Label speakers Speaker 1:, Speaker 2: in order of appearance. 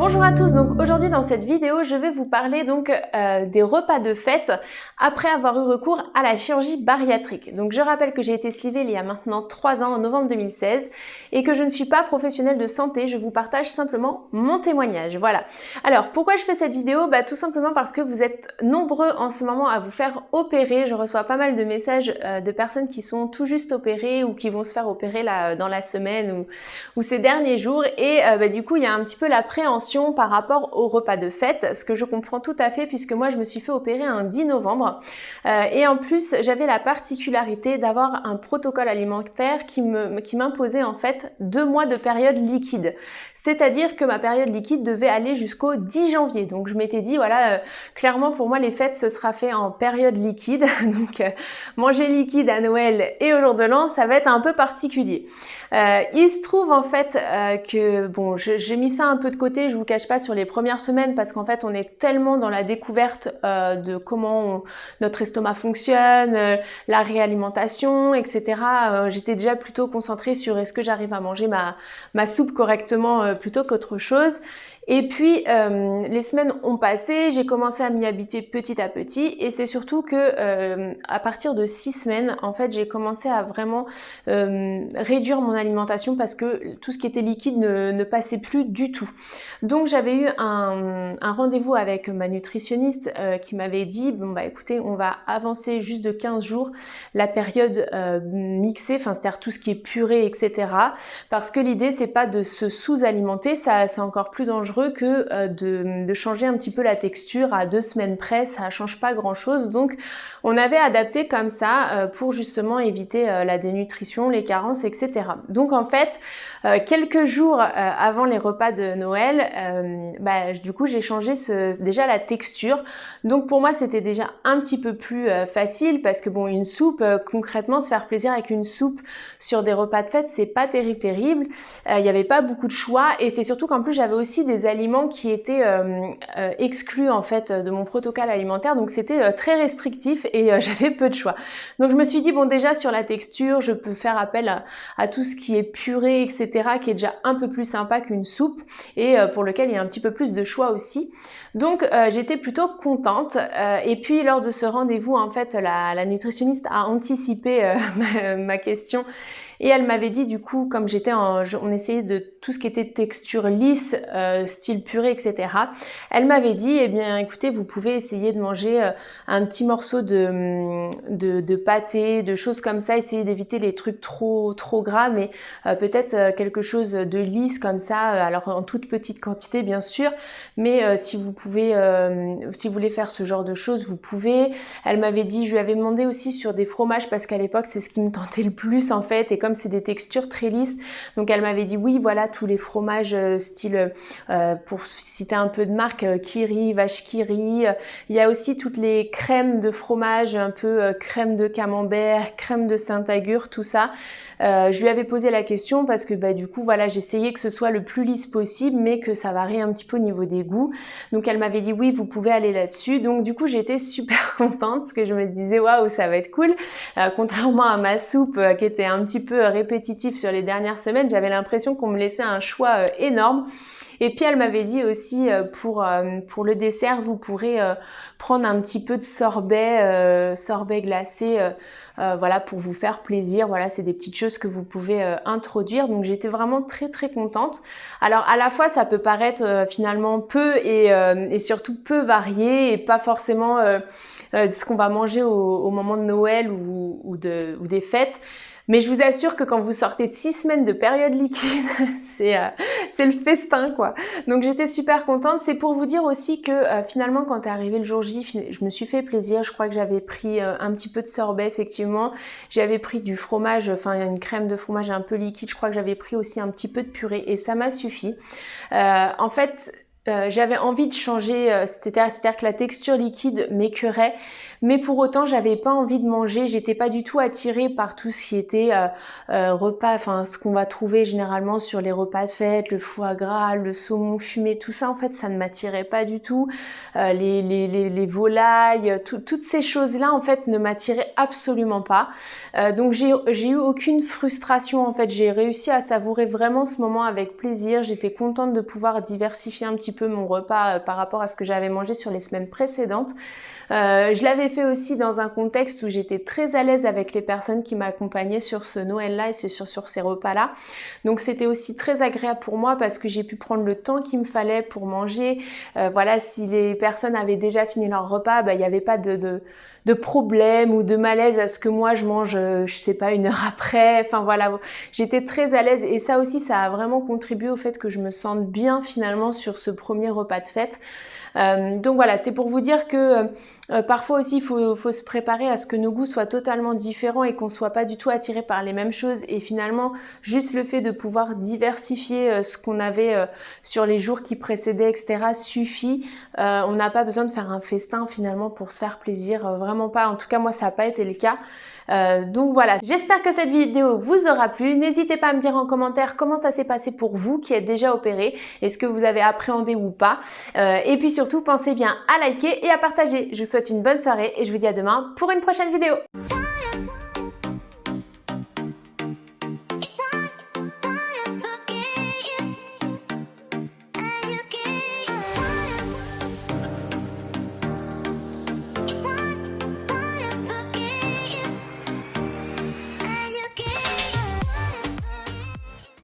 Speaker 1: Bonjour à tous, donc aujourd'hui dans cette vidéo je vais vous parler donc des repas de fête après avoir eu recours à la chirurgie bariatrique. Donc je rappelle que j'ai été slivée il y a maintenant 3 ans en novembre 2016 et que je ne suis pas professionnelle de santé, je vous partage simplement mon témoignage. Voilà. Alors pourquoi je fais cette vidéo? Tout simplement parce que vous êtes nombreux en ce moment à vous faire opérer. Je reçois pas mal de messages de personnes qui sont tout juste opérées ou qui vont se faire opérer là dans la semaine ou ces derniers jours et du coup il y a un petit peu l'appréhension par rapport au repas de fête, ce que je comprends tout à fait puisque moi je me suis fait opérer un 10 novembre et en plus j'avais la particularité d'avoir un protocole alimentaire qui m'imposait en fait 2 mois de période liquide, c'est-à-dire que ma période liquide devait aller jusqu'au 10 janvier. Donc je m'étais dit voilà, clairement pour moi les fêtes ce sera fait en période liquide, donc manger liquide à Noël et au jour de l'an ça va être un peu particulier. Il se trouve en fait que bon, j'ai mis ça un peu de côté, je vous cache pas, sur les premières semaines parce qu'en fait on est tellement dans la découverte de comment notre estomac fonctionne, la réalimentation, etc. J'étais déjà plutôt concentrée sur est-ce que j'arrive à manger ma soupe correctement plutôt qu'autre chose. Et puis les semaines ont passé, j'ai commencé à m'y habituer petit à petit et c'est surtout que à partir de 6 semaines, en fait, j'ai commencé à vraiment réduire mon alimentation parce que tout ce qui était liquide ne passait plus du tout. Donc j'avais eu un rendez-vous avec ma nutritionniste qui m'avait dit bon écoutez, on va avancer juste de 15 jours la période mixée, enfin c'est-à-dire tout ce qui est purée, etc. Parce que l'idée c'est pas de se sous-alimenter, ça c'est encore plus dangereux que de changer un petit peu la texture à 2 semaines près, ça change pas grand chose. Donc on avait adapté comme ça pour justement éviter la dénutrition, les carences, etc. Donc en fait quelques jours avant les repas de Noël, du coup j'ai changé déjà la texture. Donc pour moi c'était déjà un petit peu plus facile parce que bon, une soupe, concrètement se faire plaisir avec une soupe sur des repas de fête c'est pas terrible. Il n'y avait pas beaucoup de choix et c'est surtout qu'en plus j'avais aussi des aliments qui étaient exclus en fait de mon protocole alimentaire, donc c'était très restrictif et j'avais peu de choix. Donc je me suis dit bon, déjà sur la texture je peux faire appel à tout ce qui est purée, etc., qui est déjà un peu plus sympa qu'une soupe et pour lequel il y a un petit peu plus de choix aussi. Donc j'étais plutôt contente et puis lors de ce rendez-vous en fait la nutritionniste a anticipé ma question. Et elle m'avait dit du coup, comme on essayait de tout ce qui était texture lisse, style purée, etc. Elle m'avait dit, eh bien écoutez, vous pouvez essayer de manger un petit morceau de pâté, de choses comme ça, essayer d'éviter les trucs trop gras, mais peut-être quelque chose de lisse comme ça, alors en toute petite quantité bien sûr, mais si vous voulez faire ce genre de choses, vous pouvez. Elle m'avait dit, je lui avais demandé aussi sur des fromages parce qu'à l'époque c'est ce qui me tentait le plus en fait, et comme c'est des textures très lisses, donc elle m'avait dit oui voilà tous les fromages style pour citer un peu de marque, Kiri, vache Kiri, il y a aussi toutes les crèmes de fromage un peu crème de camembert, crème de Saint-Agur, tout ça. Je lui avais posé la question parce que du coup voilà, j'essayais que ce soit le plus lisse possible mais que ça varie un petit peu au niveau des goûts. Donc elle m'avait dit oui, vous pouvez aller là-dessus. Donc du coup j'étais super contente parce que je me disais waouh, ça va être cool. Contrairement à ma soupe qui était un petit peu répétitive sur les dernières semaines, j'avais l'impression qu'on me laissait un choix énorme. Et puis elle m'avait dit aussi pour le dessert, vous pourrez prendre un petit peu de sorbet glacé, voilà, pour vous faire plaisir. Voilà, c'est des petites choses que vous pouvez introduire. Donc j'étais vraiment très contente. Alors à la fois ça peut paraître finalement peu et surtout peu varié et pas forcément ce qu'on va manger au moment de Noël ou des fêtes. Mais je vous assure que quand vous sortez de 6 semaines de période liquide, c'est le festin quoi. Donc j'étais super contente. C'est pour vous dire aussi que finalement quand est arrivé le jour J, je me suis fait plaisir. Je crois que j'avais pris un petit peu de sorbet effectivement. J'avais pris du fromage, enfin une crème de fromage un peu liquide. Je crois que j'avais pris aussi un petit peu de purée et ça m'a suffi. En fait, j'avais envie de changer, c'est-à-dire que la texture liquide m'écœurait, mais pour autant j'avais pas envie de manger, j'étais pas du tout attirée par tout ce qui était repas, enfin ce qu'on va trouver généralement sur les repas de fête, le foie gras, le saumon fumé, tout ça en fait ça ne m'attirait pas du tout, les volailles, toutes ces choses-là en fait ne m'attiraient absolument pas, donc j'ai eu aucune frustration en fait, j'ai réussi à savourer vraiment ce moment avec plaisir, j'étais contente de pouvoir diversifier un petit peu peu mon repas par rapport à ce que j'avais mangé sur les semaines précédentes. Je l'avais fait aussi dans un contexte où j'étais très à l'aise avec les personnes qui m'accompagnaient sur ce Noël-là et sur ces repas-là. Donc c'était aussi très agréable pour moi parce que j'ai pu prendre le temps qu'il me fallait pour manger. Voilà, si les personnes avaient déjà fini leur repas, il n'y avait pas de problème ou de malaise à ce que moi je mange, je sais pas, 1 heure après. Enfin voilà, j'étais très à l'aise et ça aussi, ça a vraiment contribué au fait que je me sente bien finalement sur ce premier repas de fête. Donc voilà, c'est pour vous dire que parfois aussi il faut se préparer à ce que nos goûts soient totalement différents et qu'on soit pas du tout attiré par les mêmes choses, et finalement juste le fait de pouvoir diversifier ce qu'on avait sur les jours qui précédaient, etc. suffit. On n'a pas besoin de faire un festin finalement pour se faire plaisir, vraiment pas. En tout cas moi ça n'a pas été le cas. Donc voilà, j'espère que cette vidéo vous aura plu. N'hésitez pas à me dire en commentaire comment ça s'est passé pour vous qui êtes déjà opéré, est-ce que vous avez appréhendé ou pas, et puis surtout pensez bien à liker et à partager. Je vous souhaite une bonne soirée et je vous dis à demain pour une prochaine vidéo.